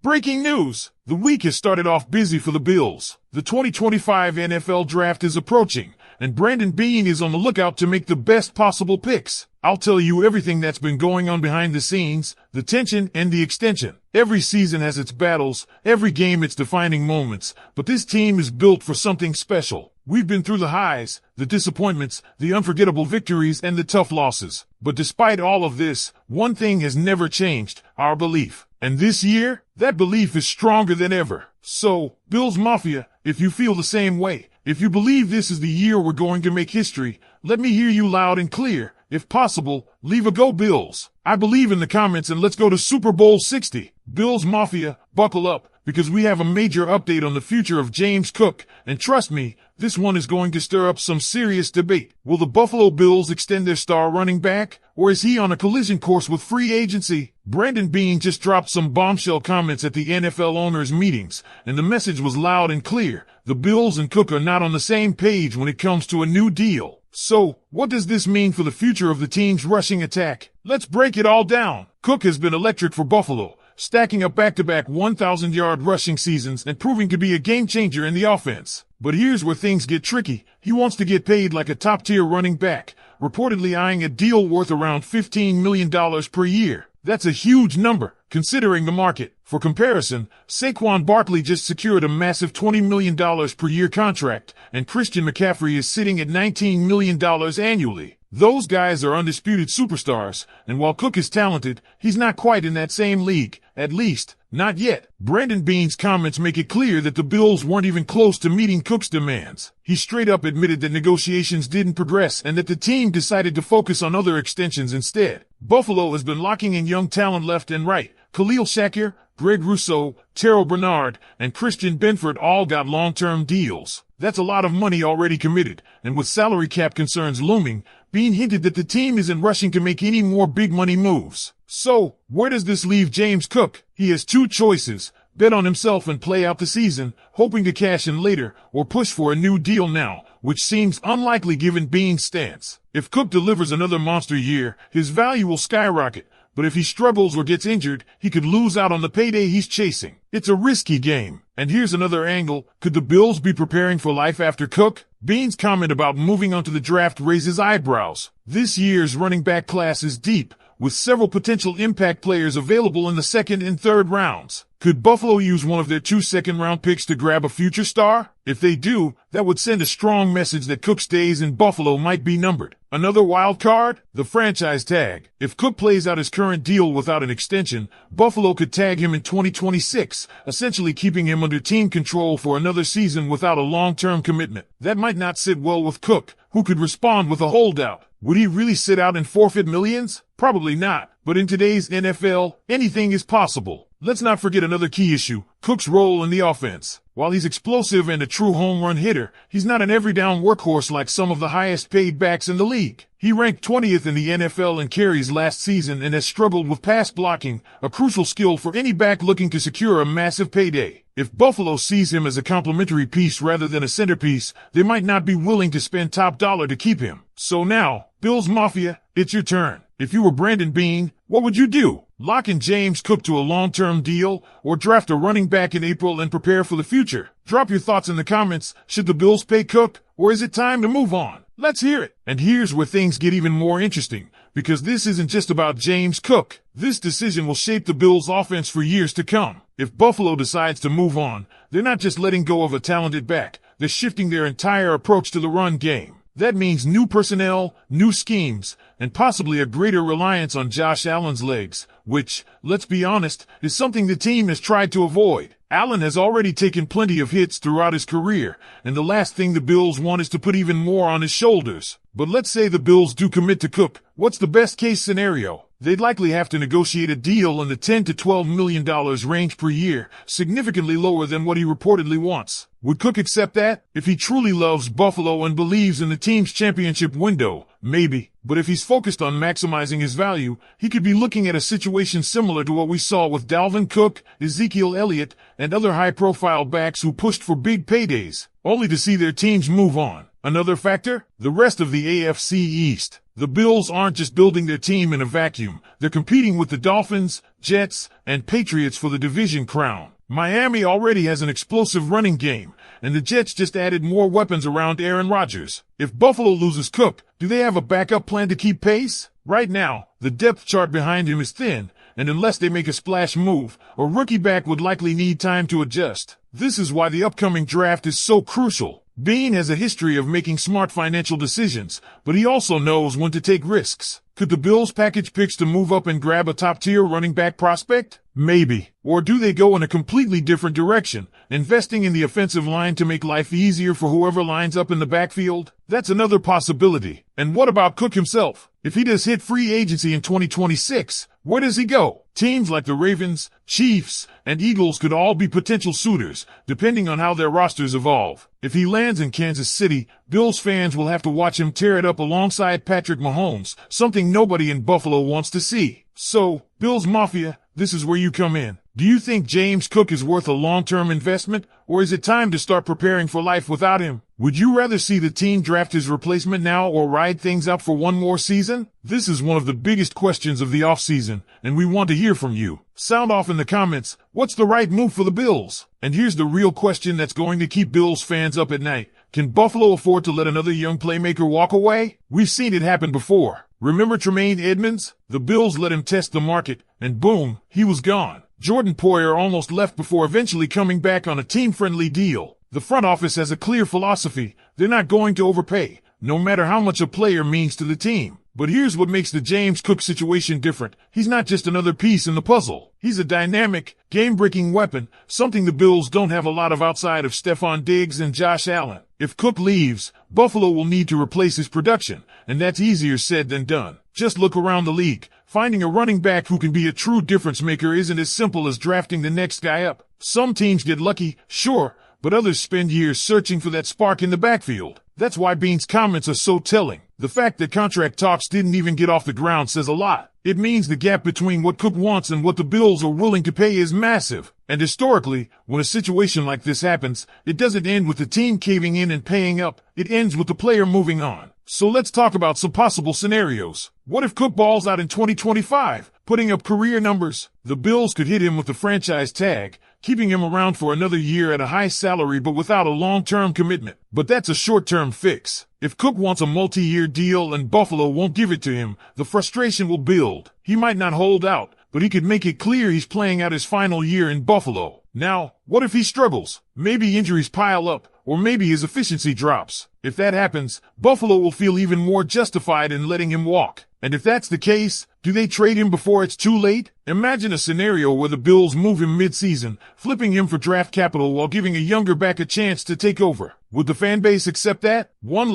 Breaking news! The week has started off busy for the Bills. The 2025 NFL Draft is approaching, and Brandon Beane is on the lookout to make the best possible picks. I'll tell you everything that's been going on behind the scenes, the tension and the extension. Every season has its battles, every game its defining moments, but this team is built for something special. We've been through the highs, the disappointments, the unforgettable victories, and the tough losses. But despite all of this, one thing has never changed, our belief. And this year, that belief is stronger than ever. So, Bills Mafia, if you feel the same way, if you believe this is the year we're going to make history, let me hear you loud and clear. If possible, leave a Go Bills. I believe in the comments, and let's go to Super Bowl 60. Bills Mafia, buckle up, because we have a major update on the future of James Cook, and trust me, this one is going to stir up some serious debate. Will the Buffalo Bills extend their star running back, or is he on a collision course with free agency? Brandon Beane just dropped some bombshell comments at the NFL owners' meetings, and the message was loud and clear. The Bills and Cook are not on the same page when it comes to a new deal. So, what does this mean for the future of the team's rushing attack? Let's break it all down. Cook has been electric for Buffalo, stacking up back-to-back 1,000-yard rushing seasons and proving to be a game-changer in the offense. But here's where things get tricky. He wants to get paid like a top-tier running back, reportedly eyeing a deal worth around $15 million per year. That's a huge number, considering the market. For comparison, Saquon Barkley just secured a massive $20 million per year contract, and Christian McCaffrey is sitting at $19 million annually. Those guys are undisputed superstars, and while Cook is talented, he's not quite in that same league, at least, not yet. Brandon Beane's comments make it clear that the Bills weren't even close to meeting Cook's demands. He straight up admitted that negotiations didn't progress and that the team decided to focus on other extensions instead. Buffalo has been locking in young talent left and right. Khalil Shakir, Greg Rousseau, Terrell Bernard, and Christian Benford all got long-term deals. That's a lot of money already committed, and with salary cap concerns looming, Beane hinted that the team isn't rushing to make any more big-money moves. So, where does this leave James Cook? He has two choices: bet on himself and play out the season, hoping to cash in later, or push for a new deal now, which seems unlikely given Beane's stance. If Cook delivers another monster year, his value will skyrocket. But if he struggles or gets injured, he could lose out on the payday he's chasing. It's a risky game. And here's another angle. Could the Bills be preparing for life after Cook? Beane's comment about moving on to the draft raises eyebrows. This year's running back class is deep, with several potential impact players available in the second and third rounds. Could Buffalo use one of their 2 second-round picks to grab a future star? If they do, that would send a strong message that Cook's days in Buffalo might be numbered. Another wild card? The franchise tag. If Cook plays out his current deal without an extension, Buffalo could tag him in 2026, essentially keeping him under team control for another season without a long-term commitment. That might not sit well with Cook, who could respond with a holdout. Would he really sit out and forfeit millions? Probably not. But in today's NFL, anything is possible. Let's not forget another key issue: Cook's role in the offense. While he's explosive and a true home run hitter, he's not an every-down workhorse like some of the highest-paid backs in the league. He ranked 20th in the NFL in carries last season and has struggled with pass blocking, a crucial skill for any back looking to secure a massive payday. If Buffalo sees him as a complementary piece rather than a centerpiece, they might not be willing to spend top dollar to keep him. So now, Bills Mafia, it's your turn. If you were Brandon Beane, what would you do? Lock in James Cook to a long-term deal, or draft a running back in April and prepare for the future? Drop your thoughts in the comments. Should the Bills pay Cook, or is it time to move on? Let's hear it. And here's where things get even more interesting, because this isn't just about James Cook. This decision will shape the Bills' offense for years to come. If Buffalo decides to move on, they're not just letting go of a talented back, they're shifting their entire approach to the run game. That means new personnel, new schemes, and possibly a greater reliance on Josh Allen's legs, which, let's be honest, is something the team has tried to avoid. Allen has already taken plenty of hits throughout his career, and the last thing the Bills want is to put even more on his shoulders. But let's say the Bills do commit to Cook. What's the best-case scenario? They'd likely have to negotiate a deal in the $10 to $12 million range per year, significantly lower than what he reportedly wants. Would Cook accept that? If he truly loves Buffalo and believes in the team's championship window, maybe. But if he's focused on maximizing his value, he could be looking at a situation similar to what we saw with Dalvin Cook, Ezekiel Elliott, and other high-profile backs who pushed for big paydays, only to see their teams move on. Another factor? The rest of the AFC East. The Bills aren't just building their team in a vacuum. They're competing with the Dolphins, Jets, and Patriots for the division crown. Miami already has an explosive running game, and the Jets just added more weapons around Aaron Rodgers. If Buffalo loses Cook, do they have a backup plan to keep pace? Right now, the depth chart behind him is thin, and unless they make a splash move, a rookie back would likely need time to adjust. This is why the upcoming draft is so crucial. Beane has a history of making smart financial decisions, but he also knows when to take risks. Could the Bills package picks to move up and grab a top-tier running back prospect? Maybe. Or do they go in a completely different direction, investing in the offensive line to make life easier for whoever lines up in the backfield? That's another possibility. And what about Cook himself? If he does hit free agency in 2026, where does he go? Teams like the Ravens, Chiefs, and Eagles could all be potential suitors, depending on how their rosters evolve. If he lands in Kansas City, Bills fans will have to watch him tear it up alongside Patrick Mahomes, something nobody in Buffalo wants to see. So, Bills Mafia, this is where you come in. Do you think James Cook is worth a long-term investment, or is it time to start preparing for life without him? Would you rather see the team draft his replacement now or ride things out for one more season? This is one of the biggest questions of the offseason, and we want to hear from you. Sound off in the comments, what's the right move for the Bills? And here's the real question that's going to keep Bills fans up at night. Can Buffalo afford to let another young playmaker walk away? We've seen it happen before. Remember Tremaine Edmonds? The Bills let him test the market, and boom, he was gone. Jordan Poyer almost left before eventually coming back on a team-friendly deal. The front office has a clear philosophy. They're not going to overpay, no matter how much a player means to the team. But here's what makes the James Cook situation different. He's not just another piece in the puzzle. He's a dynamic, game-breaking weapon, something the Bills don't have a lot of outside of Stefon Diggs and Josh Allen. If Cook leaves, Buffalo will need to replace his production, and that's easier said than done. Just look around the league. Finding a running back who can be a true difference maker isn't as simple as drafting the next guy up. Some teams get lucky, sure, but others spend years searching for that spark in the backfield. That's why Beane's comments are so telling. The fact that contract talks didn't even get off the ground says a lot. It means the gap between what Cook wants and what the Bills are willing to pay is massive. And historically, when a situation like this happens, it doesn't end with the team caving in and paying up. It ends with the player moving on. So let's talk about some possible scenarios. What if Cook balls out in 2025, putting up career numbers? The Bills could hit him with the franchise tag, keeping him around for another year at a high salary but without a long-term commitment. But that's a short-term fix. If Cook wants a multi-year deal and Buffalo won't give it to him, the frustration will build. He might not hold out, but he could make it clear he's playing out his final year in Buffalo. Now, what if he struggles? Maybe injuries pile up, or maybe his efficiency drops. If that happens, Buffalo will feel even more justified in letting him walk. And if that's the case, do they trade him before it's too late? Imagine a scenario where the Bills move him mid-season, flipping him for draft capital while giving a younger back a chance to take over. Would the fan base accept that? One